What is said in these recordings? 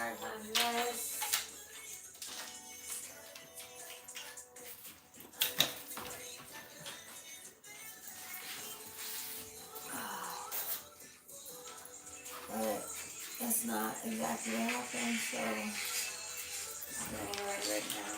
hard on this. But that's not exactly what happened, so I'm getting ready right now.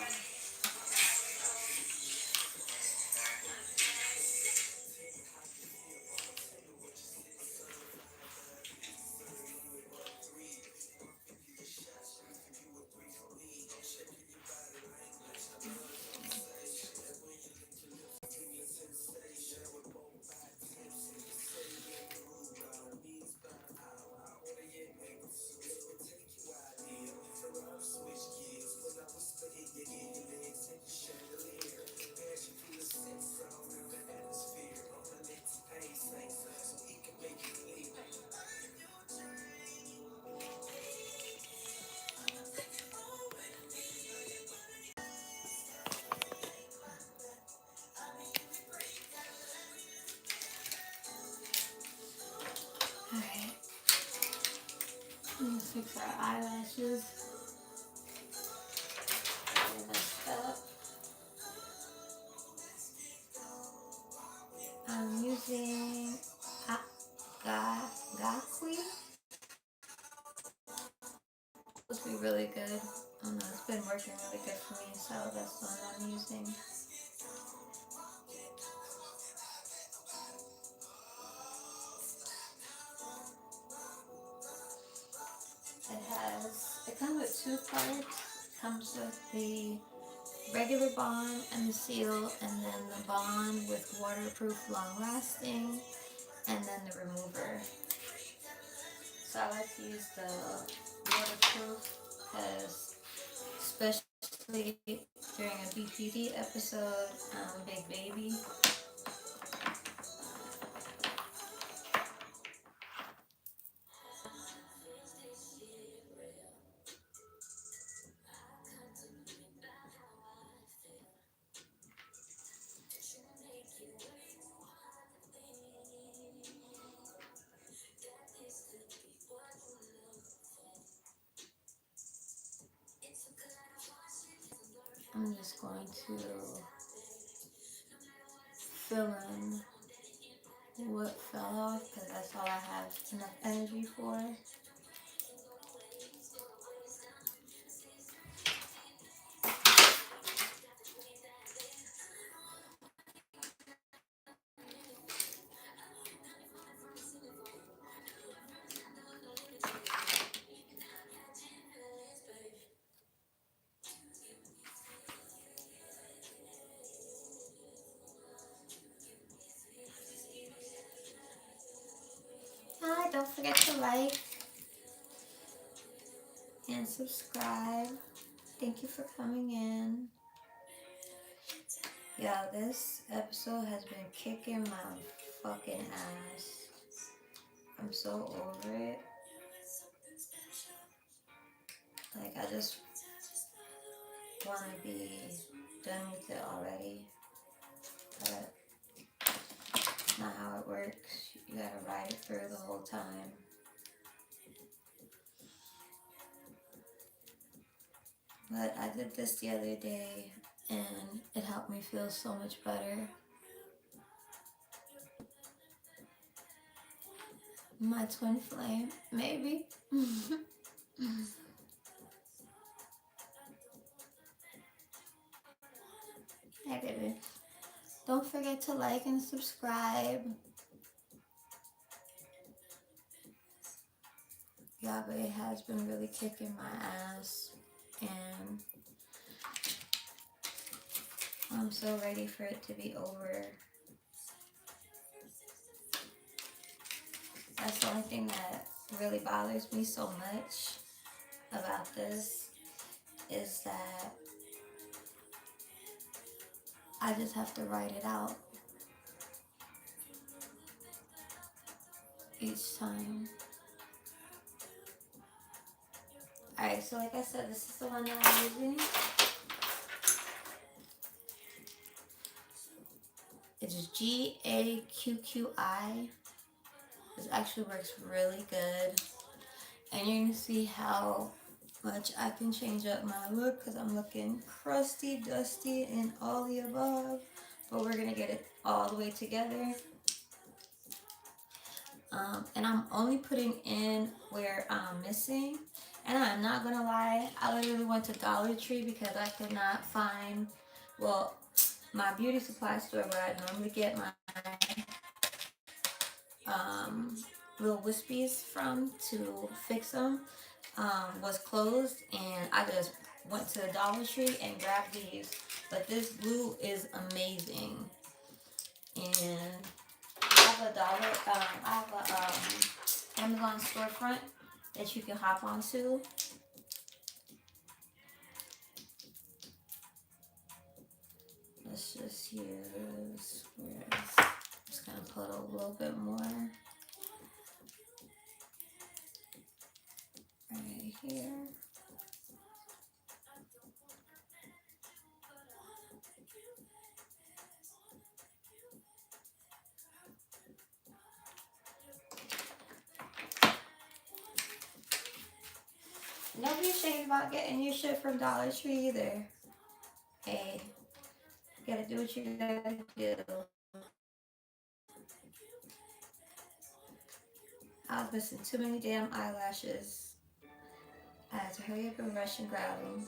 Alright, let's fix our eyelashes. Get messed up. I'm using Gakui. Supposed to be really good. I don't know, it's been working really good for me, so that's the one I'm using. It comes with two parts. It comes with the regular bond and the seal, and then the bond with waterproof, long lasting, and then the remover. So I like to use the waterproof because, especially during a BPD episode, Big Baby. I'm just going to fill in what fell off because that's all I have enough energy for. Hi, don't forget to like and subscribe. Thank you for coming in. Yeah, this episode has been kicking my fucking ass. I'm so over it. Like, I just want to be done with it already. But it's not how it works. You gotta ride it through the whole time. But I did this the other day and it helped me feel so much better. My twin flame, maybe. Hey, baby. Don't forget to like and subscribe. Yeah, but it has been really kicking my ass. And I'm so ready for it to be over. That's the only thing that really bothers me so much about this is that I just have to write it out each time. Alright, so like I said, this is the one that I'm using. It's GAQQI. This actually works really good. And you're going to see how much I can change up my look because I'm looking crusty, dusty, and all the above. But we're gonna get it all the way together. And I'm only putting in where I'm missing. And I'm not gonna lie, I literally went to Dollar Tree because I could not find, well, my beauty supply store where I normally get my little wispies from to fix them was closed, and I just went to the Dollar Tree and grabbed these. But this glue is amazing, and I have a Amazon storefront that you can hop onto. Let's just use, just gonna put a little bit more right here. Don't be ashamed about getting your shit from Dollar Tree either. Hey, you gotta do what you gotta do. I was missing too many damn eyelashes. I had to hurry up and rush and grab them.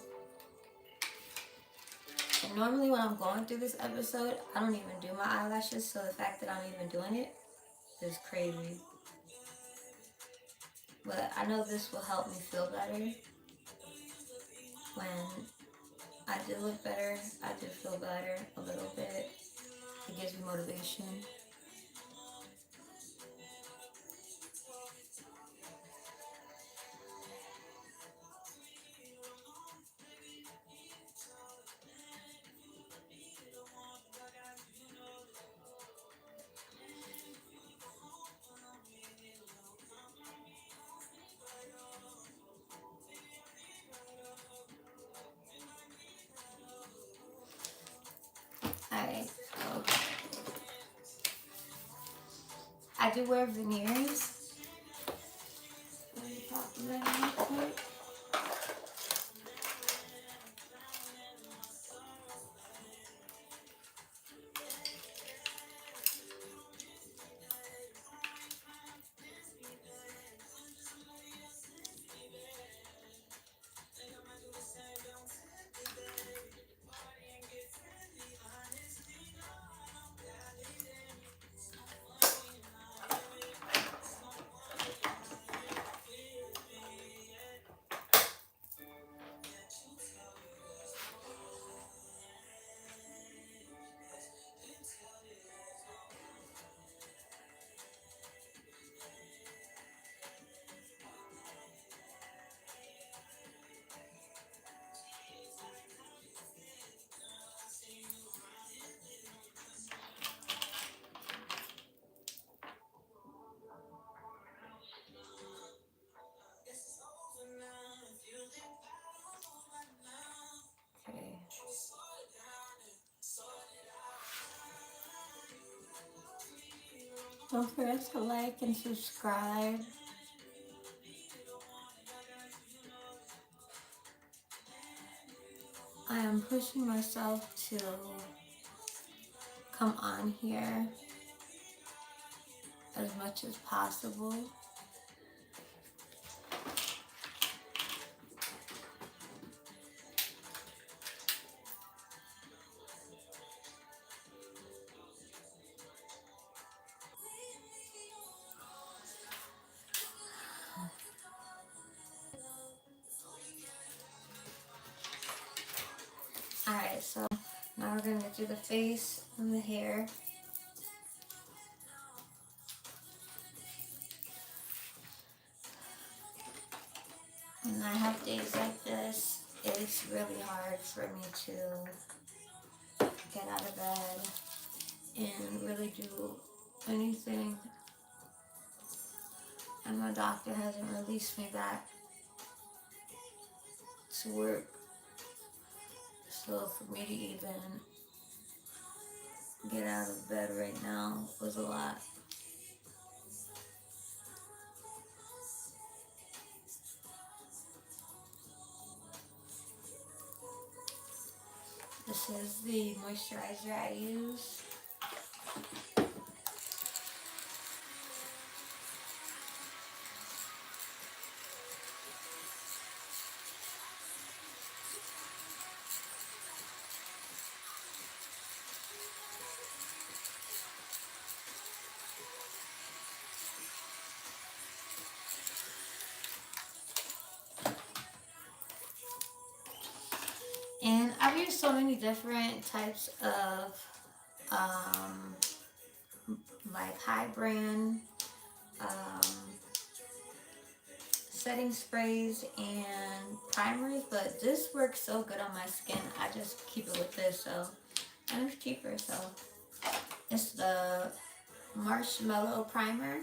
And normally when I'm going through this episode, I don't even do my eyelashes, so the fact that I'm even doing it is crazy. But I know this will help me feel better. When I do look better, I do feel better a little bit. It gives me motivation. Alright, so I do wear veneers. Let me pop them in real quick. Okay. Don't forget to like and subscribe. I am pushing myself to come on here as much as possible. Alright, so now we're going to do the face and the hair. When I have days like this, it's really hard for me to get out of bed and really do anything. And my doctor hasn't released me back to work. So for me to even get out of bed right now was a lot. This is the moisturizer I use. And I've used so many different types of like high brand setting sprays and primers, but this works so good on my skin. I just keep it with this, so, and it's cheaper, so it's the marshmallow primer.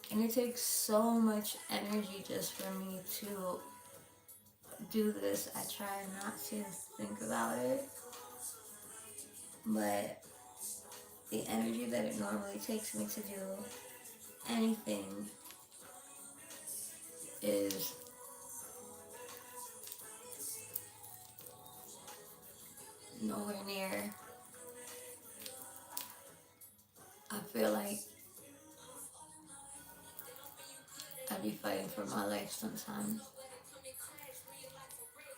And it takes so much energy just for me to do this. I try not to think about it, but the energy that it normally takes me to do anything is nowhere near. I feel like I'd be fighting for my life sometimes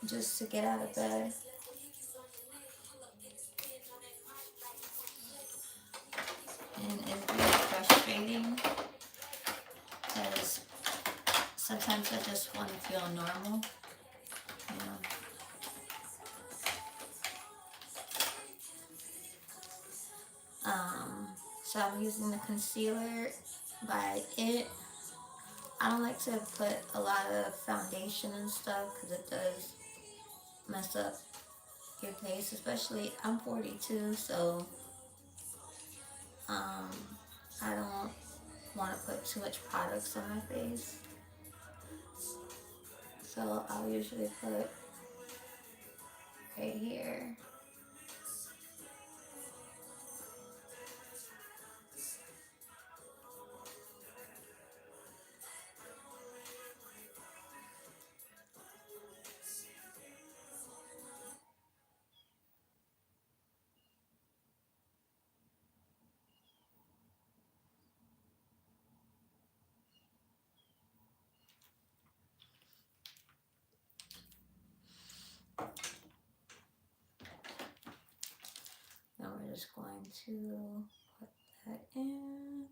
just to get out of bed. And it's really frustrating because sometimes I just want to feel normal, you know. So I'm using the concealer by It. I don't like to put a lot of foundation and stuff because it does mess up your face, especially I'm 42, so I don't want to put too much products on my face. So I'll usually put right here. Now we're just going to put that in.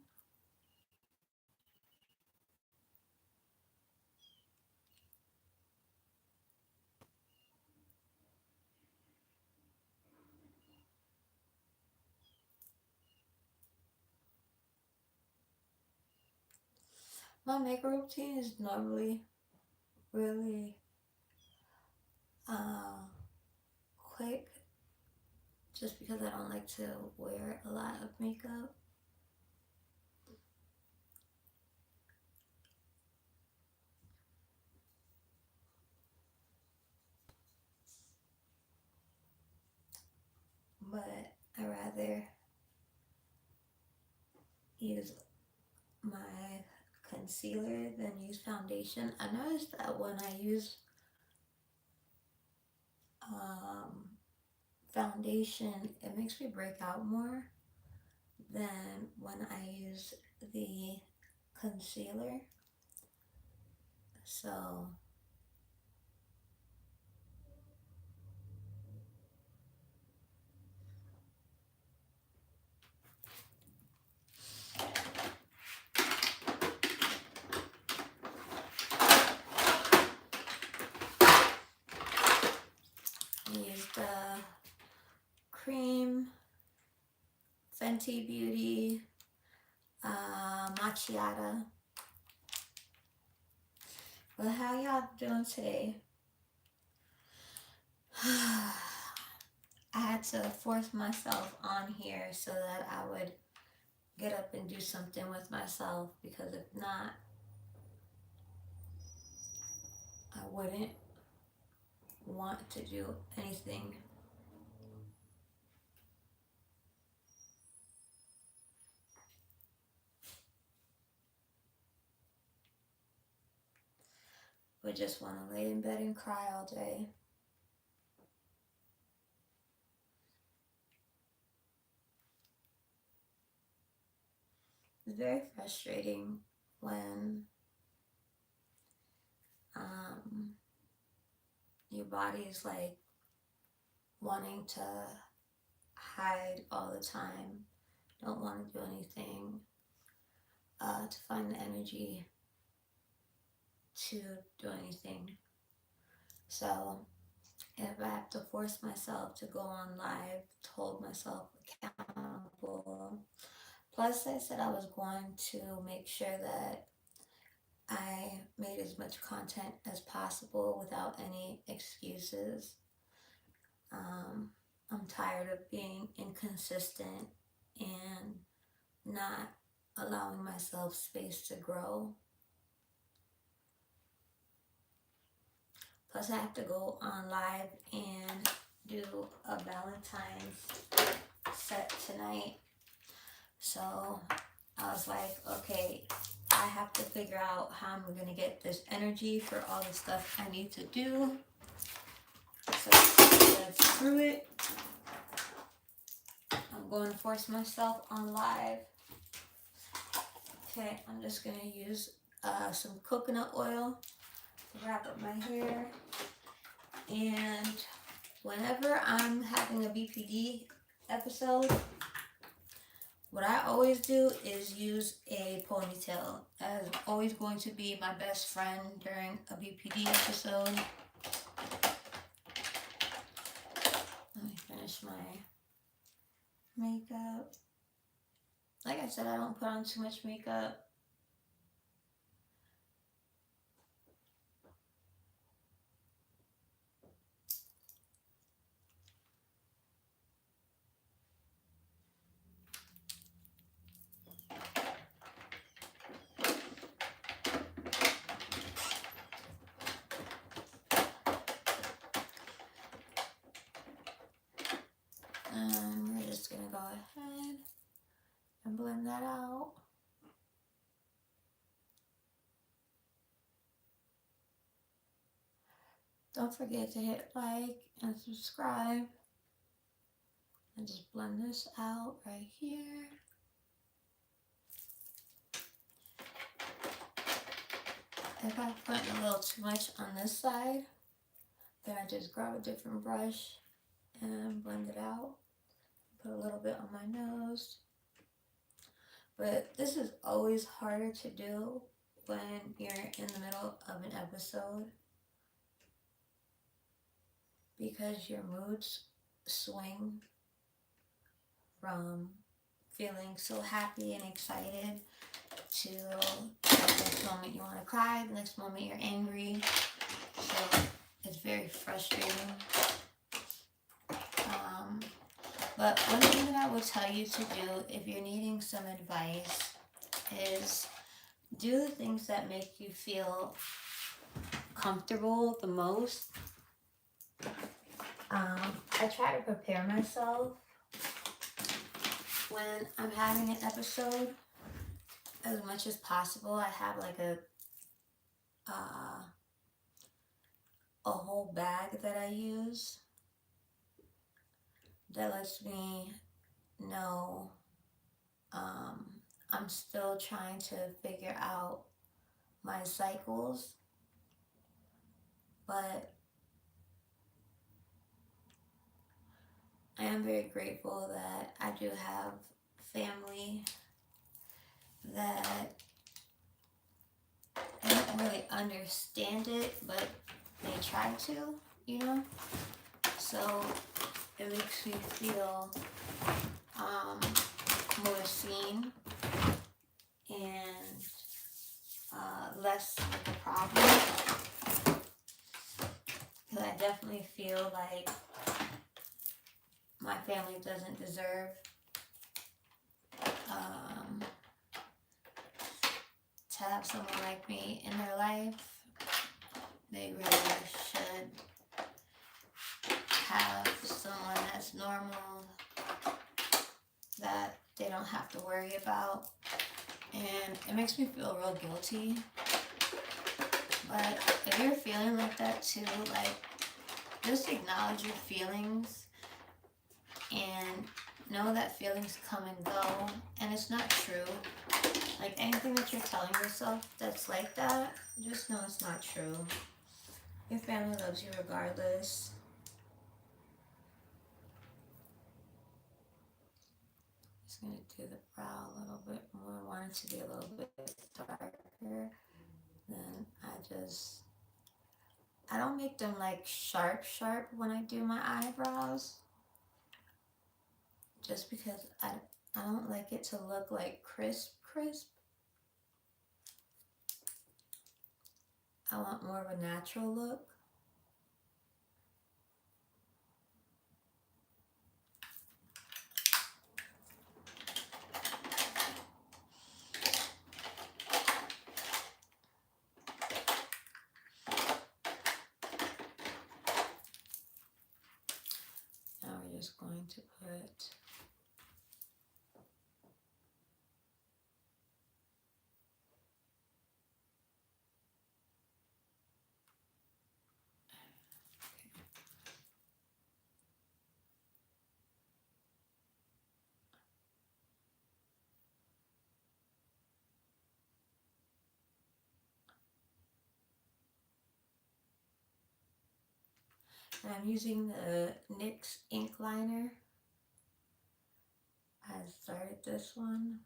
My makeup routine is normally really quick, just because I don't like to wear a lot of makeup. But I rather use my concealer than use foundation. I noticed that when I use foundation, it makes me break out more than when I use the concealer. So use the cream, Fenty Beauty, Macchiata. Well, how y'all doing today? I had to force myself on here so that I would get up and do something with myself, because if not, I wouldn't want to do anything. would just want to lay in bed and cry all day. It's very frustrating when your body is like wanting to hide all the time, don't want to do anything, to find the energy to do anything. So if I have to force myself to go on live, to hold myself accountable. Plus, I said I was going to make sure that I made as much content as possible without any excuses. I'm tired of being inconsistent and not allowing myself space to grow. Plus, I have to go on live and do a Valentine's set tonight. So I was like, okay, I have to figure out how I'm going to get this energy for all the stuff I need to do. So let's screw it. I'm going to force myself on live. Okay, I'm just going to use some coconut oil to wrap up my hair. And whenever I'm having a BPD episode, what I always do is use a ponytail. That is always going to be my best friend during a BPD episode. Let me finish my makeup. Like I said, I don't put on too much makeup. We're just gonna go ahead and blend that out. Don't forget to hit like and subscribe. And just blend this out right here. If I put a little too much on this side, then I just grab a different brush and blend it out. Put a little bit on my nose. But this is always harder to do when you're in the middle of an episode, because your moods swing from feeling so happy and excited to the next moment you want to cry, the next moment you're angry. So it's very frustrating. But one thing that I would tell you to do if you're needing some advice is do the things that make you feel comfortable the most. I try to prepare myself when I'm having an episode as much as possible. I have like a whole bag that I use that lets me know I'm still trying to figure out my cycles, but I am very grateful that I do have family that don't really understand it, but they try to, you know? So it makes me feel more seen and less of a problem. Because I definitely feel like my family doesn't deserve to have someone like me in their life. They really should have someone that's normal, that they don't have to worry about. And it makes me feel real guilty But if you're feeling like that too, like, just acknowledge your feelings and know that feelings come and go, and it's not true. Like, anything that you're telling yourself that's like that, just know it's not true. Your family loves you regardless. Just gonna do the brow a little bit more. I want it to be a little bit darker. Then I don't make them like sharp when I do my eyebrows. Just because I don't like it to look like crisp. I want more of a natural look. Now we're just going to put and I'm using the NYX ink liner. I started this one.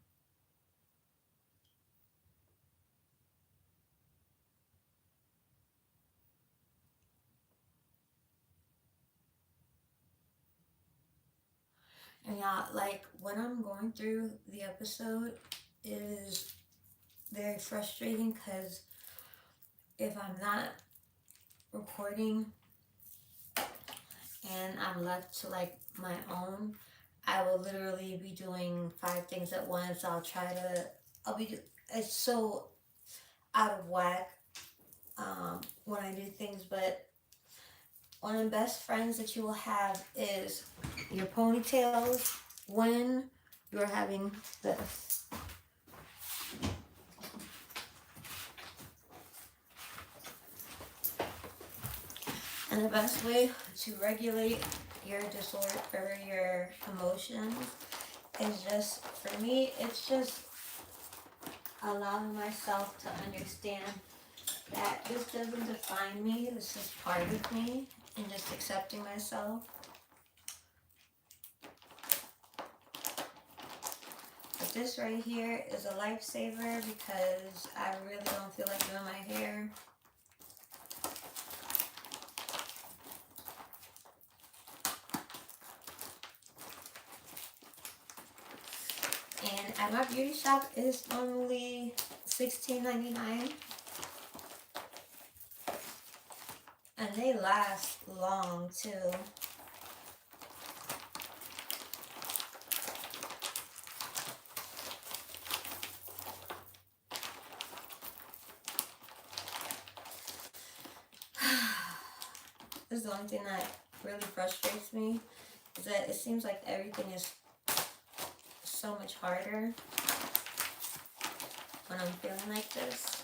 And yeah, like, when I'm going through the episode, it is very frustrating because if I'm not recording and I'm left to like my own, I will literally be doing 5 things at once. It's so out of whack when I do things, but one of the best friends that you will have is your ponytails when you're having this. And the best way to regulate your disorder or your emotions is just, for me, it's just allowing myself to understand that this doesn't define me, this is part of me, and just accepting myself. But this right here is a lifesaver because I really don't feel like doing my hair. And at my beauty shop, it's normally $16.99. And they last long too. This is the only thing that really frustrates me, is that it seems like everything is so much harder when I'm feeling like this.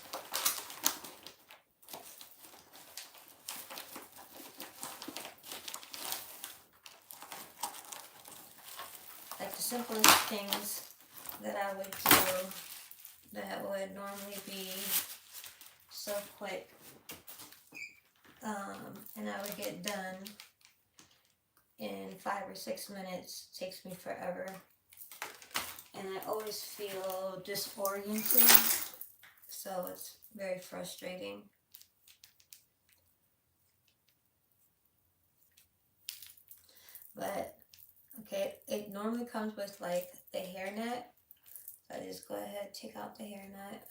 Like the simplest things that I would do that would normally be so quick, and I would get done in 5 or 6 minutes, takes me forever. And I always feel disoriented, so it's very frustrating. But, okay, it normally comes with like the hairnet, so I just go ahead, take out the hairnet.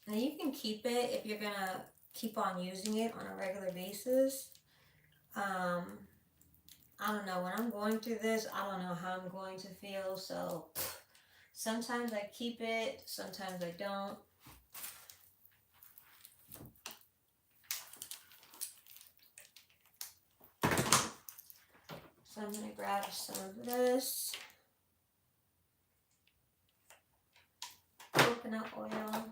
Now you can keep it if you're gonna keep on using it on a regular basis. I don't know, when I'm going through this, I don't know how I'm going to feel, so sometimes I keep it, sometimes I don't. So I'm gonna grab some of this. coconut oil.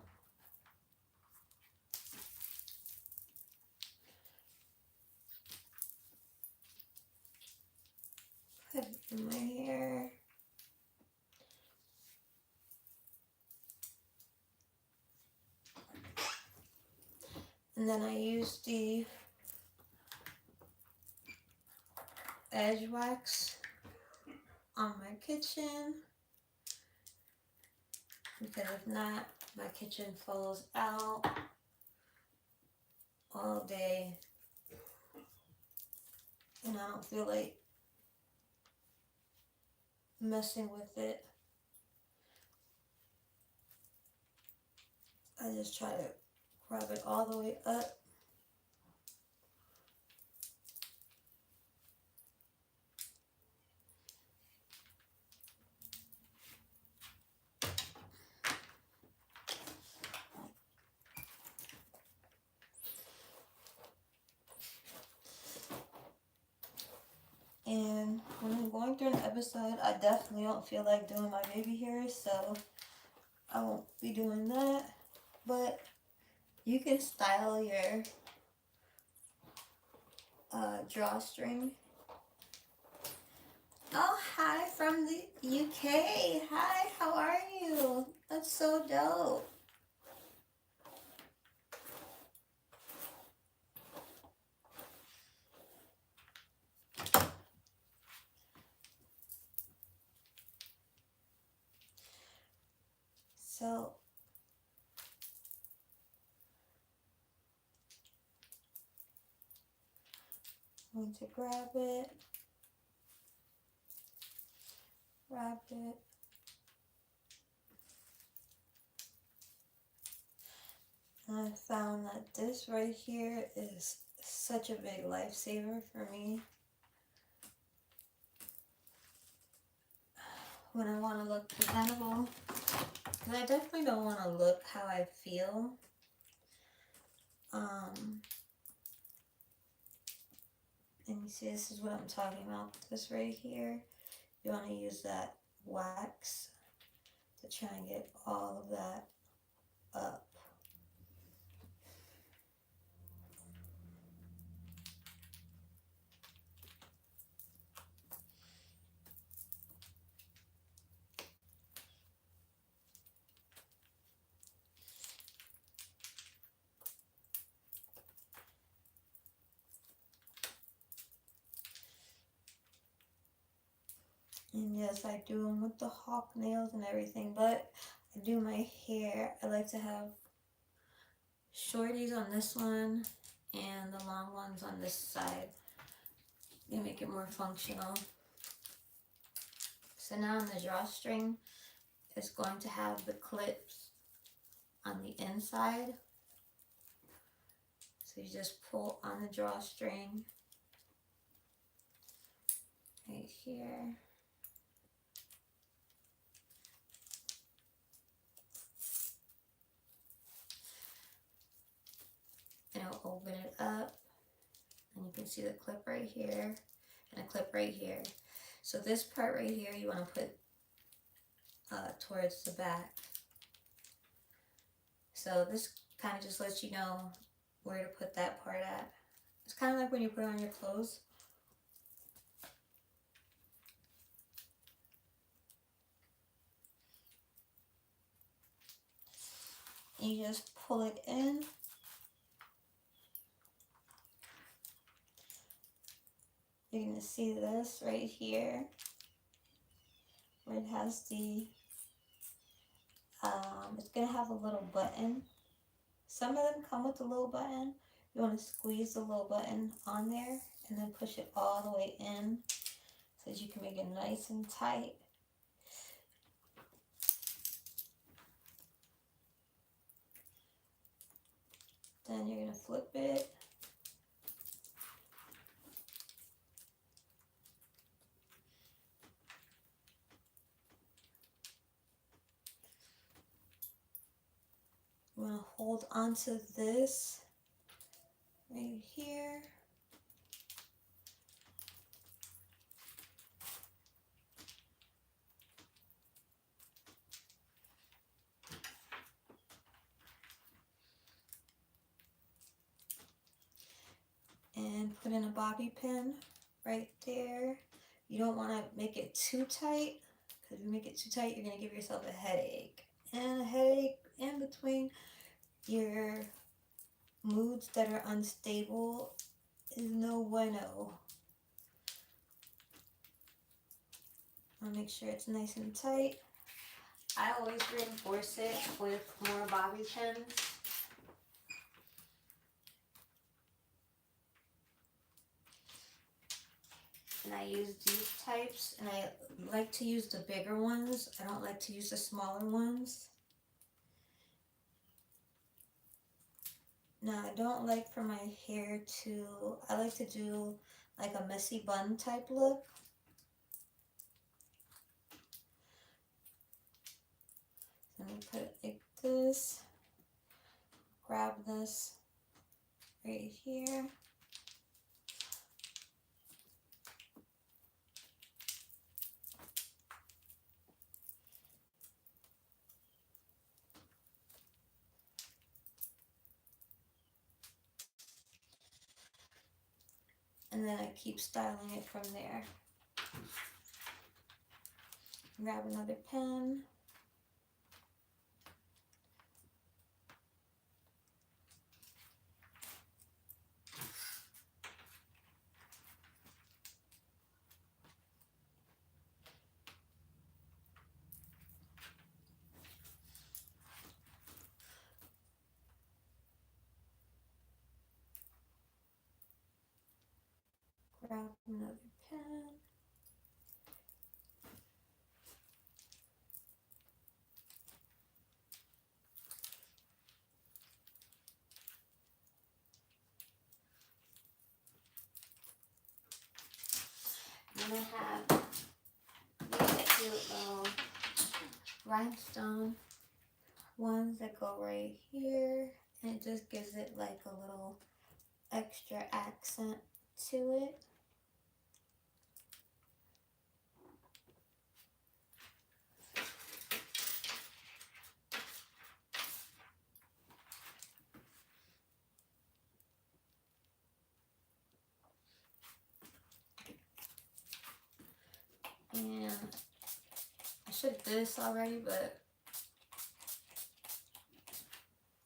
Put it in my hair. And then I use the edge wax on my kitchen, because if not, my kitchen falls out all day and I don't feel like messing with it. I just try to rub it all the way up. And when I'm going through an episode, I definitely don't feel like doing my baby hairs, so I won't be doing that. But you can style your drawstring. Oh, hi from the UK. Hi, how are you? That's so dope. So I'm going to grab it, wrap it. And I found that this right here is such a big lifesaver for me. When I want to look presentable, because I definitely don't want to look how I feel. And you see, this is what I'm talking about. This right here, you want to use that wax to try and get all of that up. And yes, I do them with the hawk nails and everything, but I do my hair. I like to have shorties on this one and the long ones on this side. They make it more functional. So now on the drawstring, it's going to have the clips on the inside. So you just pull on the drawstring right here. And it'll open it up. And you can see the clip right here and a clip right here. So this part right here you want to put towards the back. So this kind of just lets you know where to put that part at. It's kind of like when you put on your clothes. You just pull it in. You're going to see this right here where it has the, it's going to have a little button. Some of them come with a little button. You want to squeeze the little button on there and then push it all the way in so that you can make it nice and tight. Then you're going to flip it. You want to hold onto this right here. bobby pin right there. You don't want to make it too tight, because if you make it too tight, you're going to give yourself a headache. And a headache in between your moods that are unstable is no bueno. I'll make sure it's nice and tight. I always reinforce it with more bobby pins. And I use these types, and I like to use the bigger ones. I don't like to use the smaller ones. Now, I don't like for my hair to, I like to do like a messy bun type look. Let me put it like this. Grab this right here. And then I keep styling it from there. Grab another pen. Grab another pen. And I have these two rhinestone ones that go right here, and it just gives it like a little extra accent to it. And I should have did this already, but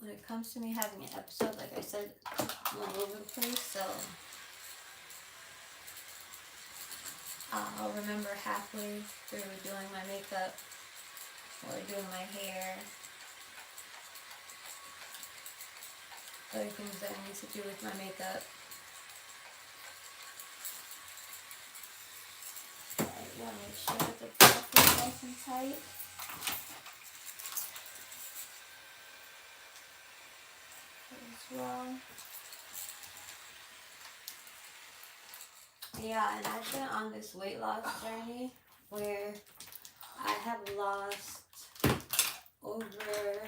when it comes to me having an episode, like I said, I'm all over the place, so I'll remember halfway through doing my makeup or doing my hair, other things that I need to do with my makeup. Alright, you want to make sure that the puff is nice and tight. As well. Yeah, and I've been on this weight loss journey where I have lost over,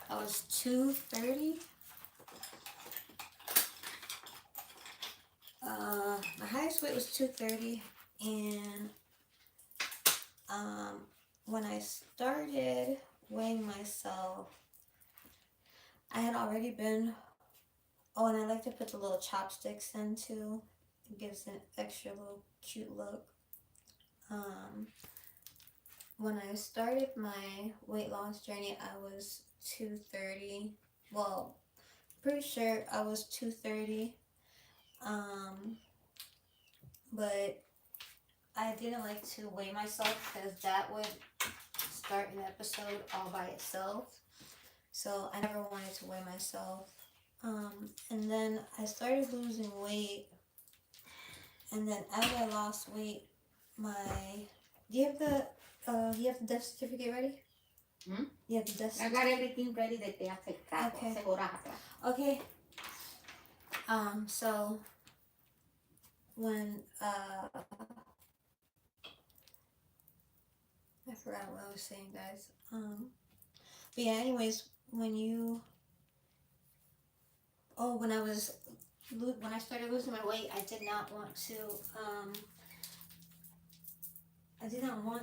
I was 230. My highest weight was 230, and when I started weighing myself, I had already been, oh, and I like to put the little chopsticks in too. It gives an extra little cute look. When I started my weight loss journey, I was 230. Well, pretty sure I was 230. But I didn't like to weigh myself because that would start an episode all by itself. So I never wanted to weigh myself. And then I started losing weight. And then as I lost weight, do you have the death certificate ready? You have the death certificate? I got everything ready that they have to cut. Okay. So when I forgot what I was saying, guys. But yeah, anyways, when I started losing my weight, I did not want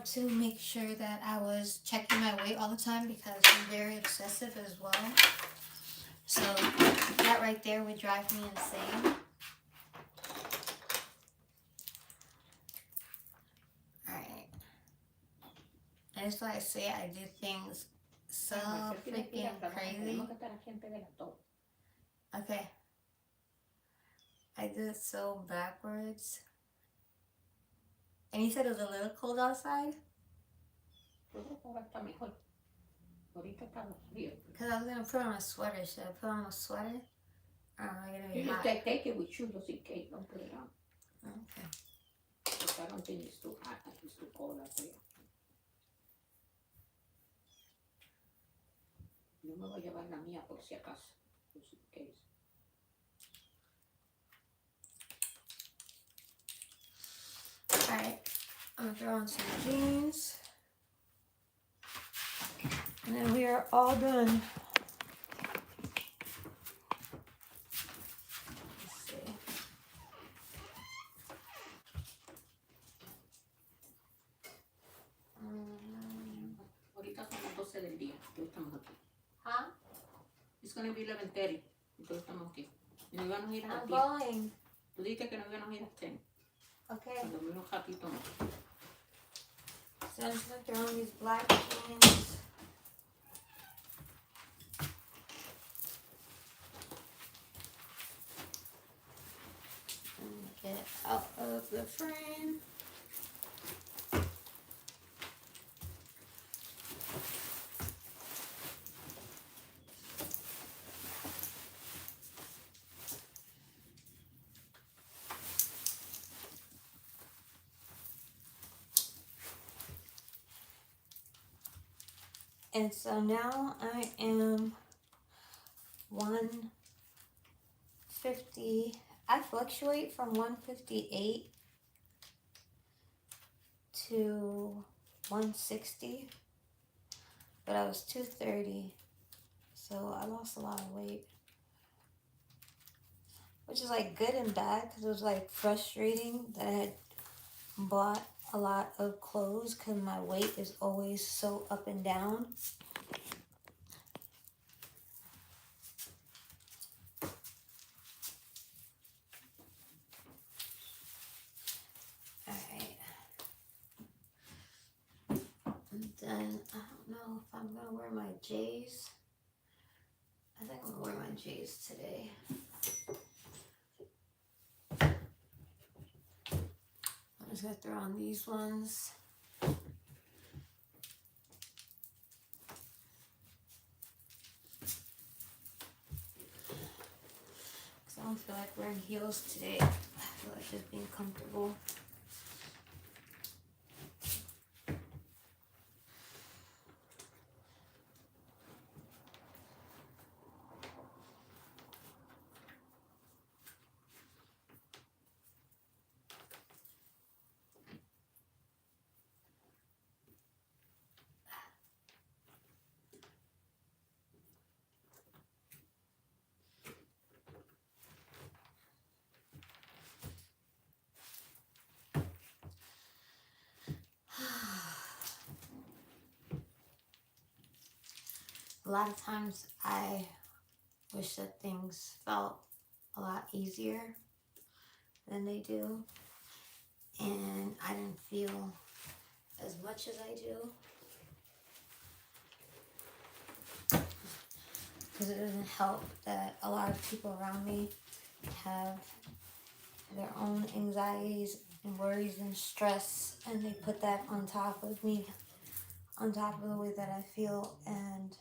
to make sure that I was checking my weight all the time because I'm very obsessive as well. So that right there would drive me insane. that's why I say I do things so freaking crazy. Tenemos que estar aquí antes de las 2. Okay. I do it so backwards. And you said it was a little cold outside? Yo creo que ahora está mejor. Ahorita está frío. Because I was going to put on a sweater. Should I put on a sweater? Or am I going to be You just hot? take it with you just in case. Don't put it on. Okay. Because I don't think it's too hot. It's too cold out there. Yo me voy a llevar la mía por si acaso. Just in case. Alright. I'm going to throw on some jeans. And then we are all done. Let's see. Ahorita son las 12 del día. Hoy estamos aquí. Huh? It's going to be 11:30. Entonces estamos aquí. Y nos íbamos a ir a las I'm 10. going. Tú dijiste que nos íbamos a ir a las 10. Okay. Cuando me un ratito más. So I'm just going to throw on these black jeans. And get out of the frame. And so now I am 150. I fluctuate from 158 to 160, but I was 230, so I lost a lot of weight, which is like good and bad because it was like frustrating that I had bought a lot of clothes because my weight is always so up and down. Alright. And then I don't know if I'm gonna wear my J's. I think I'm gonna wear my J's today. I'm just gonna throw on these ones. Cause I don't feel like wearing heels today. I feel like just being comfortable. A lot of times I wish that things felt a lot easier than they do, and I didn't feel as much as I do because it doesn't help that a lot of people around me have their own anxieties and worries and stress, and they put that on top of me, on top of the way that I feel, and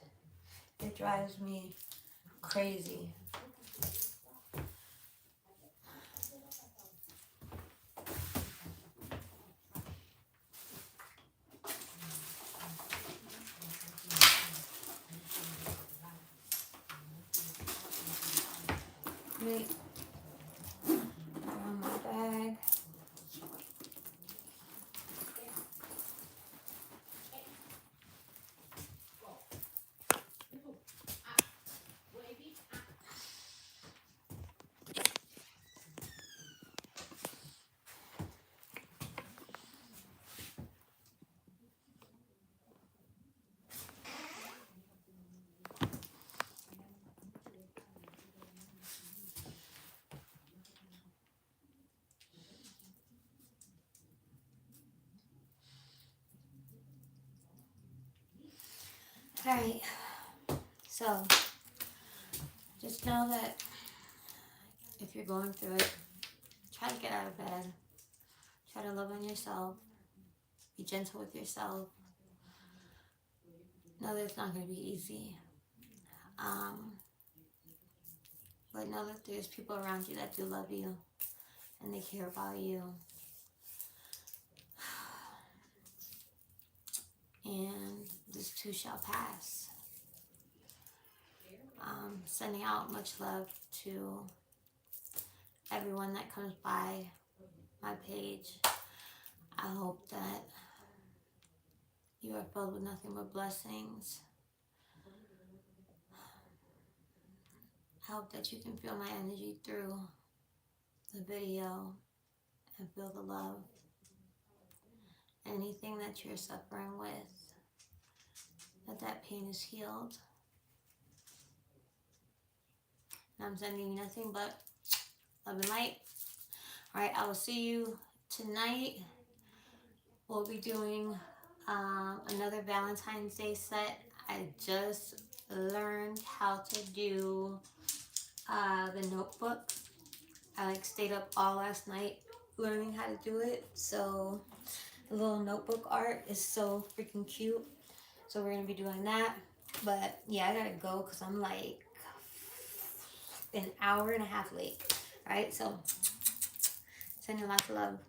it drives me crazy. Wait. Around my bag. Alright, so just know that if you're going through it, try to get out of bed. Try to love on yourself. Be gentle with yourself. Know that it's not going to be easy. But know that there's people around you that do love you and they care about you. And this too shall pass. Sending out much love to everyone that comes by my page. I hope that you are filled with nothing but blessings. I hope that you can feel my energy through the video and feel the love. Anything that you're suffering with, that pain is healed. And I'm sending you nothing but love and light. Alright, I will see you tonight. We'll be doing another Valentine's Day set. I just learned how to do the notebook. I stayed up all last night learning how to do it. So the little notebook art is so freaking cute. So we're going to be doing that. But yeah, I got to go because I'm like an hour and a half late. Alright, so sending lots of love.